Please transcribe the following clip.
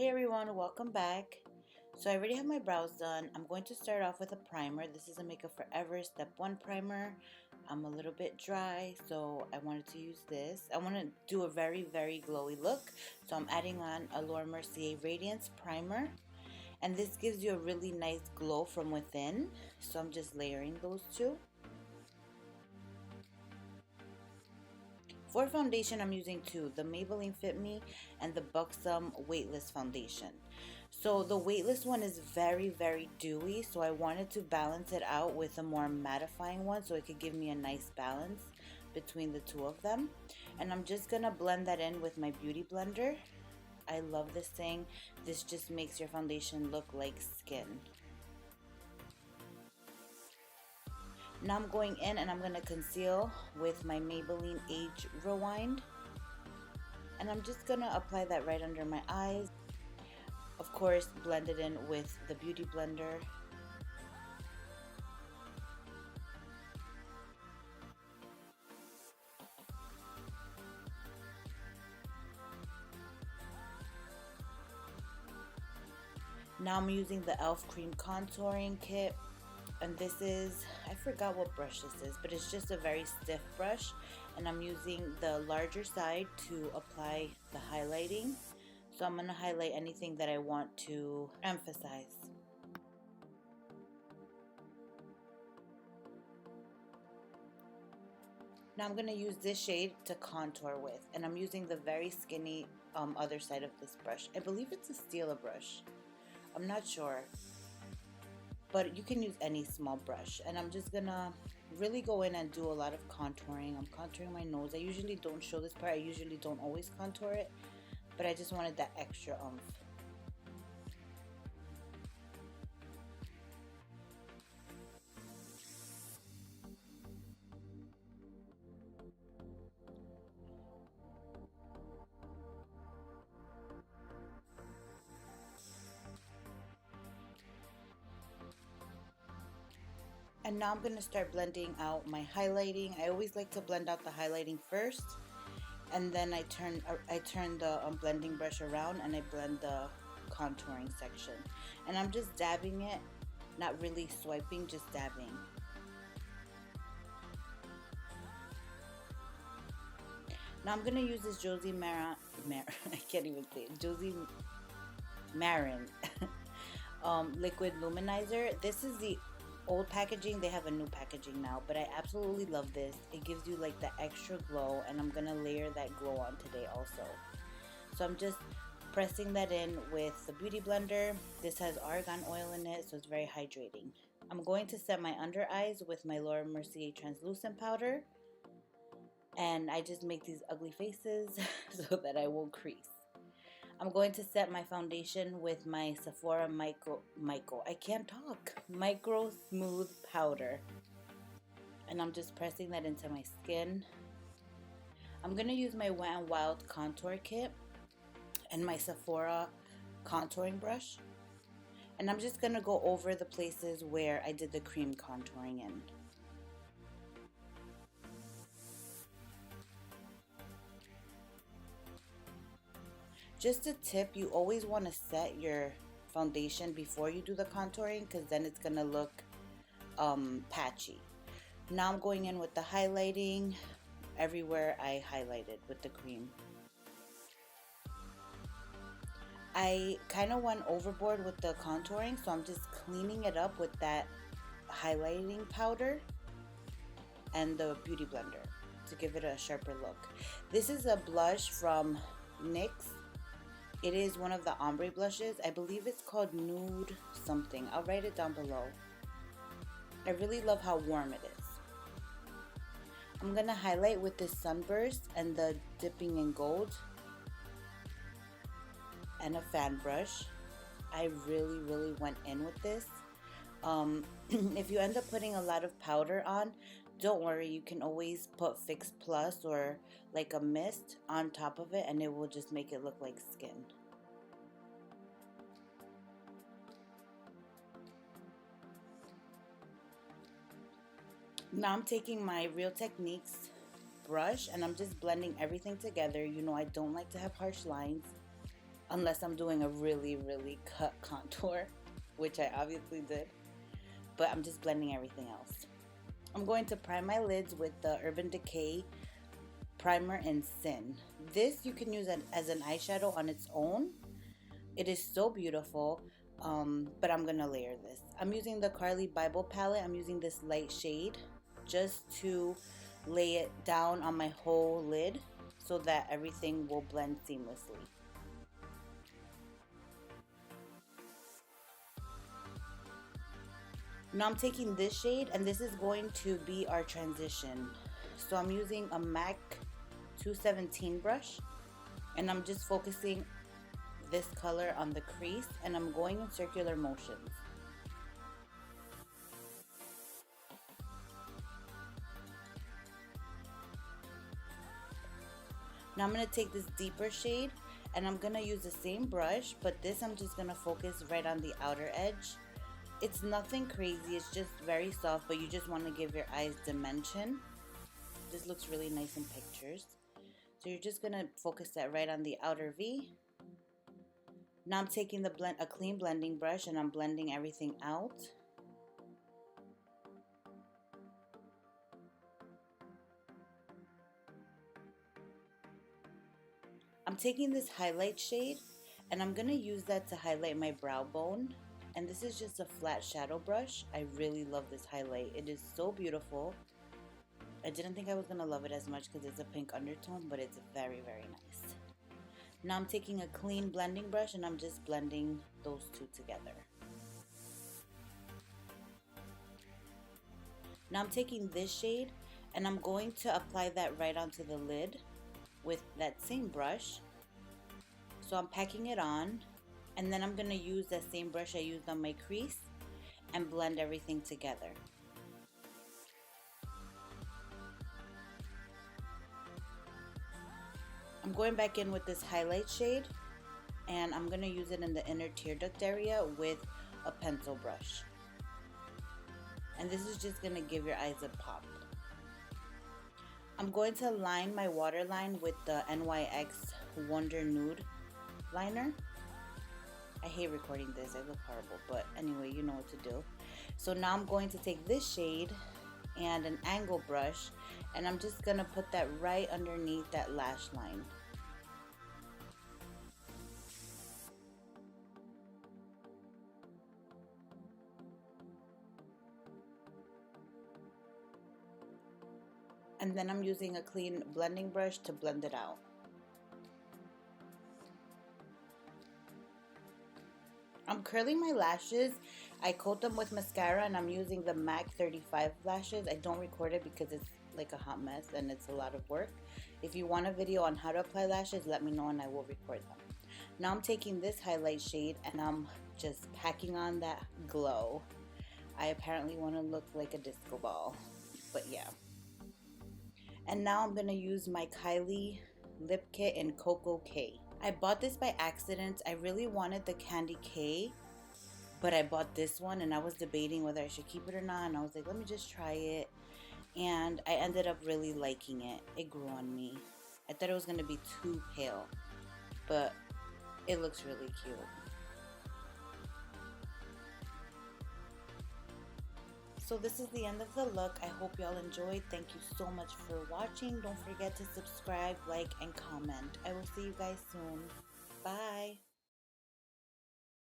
Hey everyone, welcome back. So I already have my brows done. I'm going to start off with a primer. This is a Makeup Forever Step 1 primer. I'm a little bit dry, so I wanted to use this. I want to do a very glowy look. So I'm adding on a Laura Mercier Radiance primer. And this gives you a really nice glow from within. So I'm just layering those two. For foundation, I'm using two, the Maybelline Fit Me and the Buxom Weightless Foundation. So the Weightless one is very dewy, so I wanted to balance it out with a more mattifying one so it could give me a nice balance between the two of them. And I'm just going to blend that in with my Beauty Blender. I love this thing. This just makes your foundation look like skin. Now I'm going in and I'm going to conceal with my Maybelline Age Rewind. And I'm just going to apply that right under my eyes. Of course, blend it in with the Beauty Blender. Now I'm using the e.l.f. Cream Contouring Kit. And this is, I forgot what brush this is, but it's just a very stiff brush. And I'm using the larger side to apply the highlighting. So I'm going to highlight anything that I want to emphasize. Now I'm going to use this shade to contour with. And I'm using the very skinny other side of this brush. I believe it's a Stila brush. I'm not sure. But you can use any small brush, and I'm just gonna really go in and do a lot of contouring. I'm contouring my nose. I usually don't show this part. I usually don't always contour it, but I just wanted that extra oomph. And now I'm going to start blending out my highlighting. I always like to blend out the highlighting first, and then I turn the blending brush around and I blend the contouring section. And I'm just dabbing it, not really swiping, just dabbing. Now I'm going to use this Josie Maran, I can't even say it, Josie Maran liquid luminizer. This is the old packaging. They have a new packaging now, but I absolutely love this. It gives you like the extra glow, and I'm gonna layer that glow on today also. So I'm just pressing that in with the Beauty Blender. This has argan oil in it, so it's very hydrating. I'm going to set my under eyes with my Laura Mercier translucent powder, and I just make these ugly faces so that I won't crease. I'm going to set my foundation with my Sephora Micro Smooth Powder. And I'm just pressing that into my skin. I'm going to use my Wet n Wild Contour Kit and my Sephora contouring brush. And I'm just going to go over the places where I did the cream contouring in. Just a tip, you always want to set your foundation before you do the contouring, because then it's going to look patchy. Now I'm going in with the highlighting everywhere I highlighted with the cream. I kind of went overboard with the contouring, so I'm just cleaning it up with that highlighting powder and the Beauty Blender to give it a sharper look. This is a blush from NYX. It is one of the ombre blushes. I believe it's called Nude something. I'll write it down below. I really love how warm it is. I'm going to highlight with this Sunburst and the Dipping in Gold and a fan brush. I really went in with this. If you end up putting a lot of powder on, don't worry, you can always put Fix Plus or like a mist on top of it, and it will just make it look like skin. Now I'm taking my Real Techniques brush and I'm just blending everything together. You know, I don't like to have harsh lines. unless I'm doing a really, really cut contour, which I obviously did, but I'm just blending everything else. I'm going to prime my lids with the Urban Decay primer in Sin. This you can use as an eyeshadow on its own. It is so beautiful, but I'm gonna layer this. I'm using the Carli Bybel palette. I'm using this light shade just to lay it down on my whole lid so that everything will blend seamlessly. Now I'm taking this shade, and this is going to be our transition. So I'm using a MAC 217 brush, and I'm just focusing this color on the crease, and I'm going in circular motions. Now I'm going to take this deeper shade, and I'm going to use the same brush, but this I'm just going to focus right on the outer edge. It's nothing crazy, it's just very soft, but you just want to give your eyes dimension. This looks really nice in pictures. So you're just going to focus that right on the outer V. Now I'm taking a clean blending brush, and I'm blending everything out. I'm taking this highlight shade, and I'm going to use that to highlight my brow bone. And this is just a flat shadow brush. I really love this highlight. It is so beautiful. I didn't think I was going to love it as much because it's a pink undertone, but it's very, very nice. Now I'm taking a clean blending brush, and I'm just blending those two together. Now I'm taking this shade, and I'm going to apply that right onto the lid with that same brush. So I'm packing it on, and then I'm going to use that same brush I used on my crease and blend everything together. I'm going back in with this highlight shade, and I'm going to use it in the inner tear duct area with a pencil brush. And this is just going to give your eyes a pop. I'm going to line my waterline with the NYX Wonder Nude liner. I hate recording this, I look horrible, but anyway, you know what to do. So now I'm going to take this shade and an angle brush, and I'm just gonna put that right underneath that lash line. And then I'm using a clean blending brush to blend it out. I'm curling my lashes. I coat them with mascara, and I'm using the MAC 35 lashes. I don't record it because it's like a hot mess and it's a lot of work. If you want a video on how to apply lashes, let me know and I will record them. Now I'm taking this highlight shade, and I'm just packing on that glow. I apparently want to look like a disco ball, but yeah. And now I'm going to use my Kylie lip kit in Cocoa K. I bought this by accident. I really wanted the Candy K, but I bought this one, and I was debating whether I should keep it or not, and I was like, let me just try it, and I ended up really liking it. It grew on me. I thought it was going to be too pale, but it looks really cute. So this is the end of the look. I hope y'all enjoyed. Thank you so much for watching. Don't forget to subscribe, like, and comment. I will see you guys soon. Bye.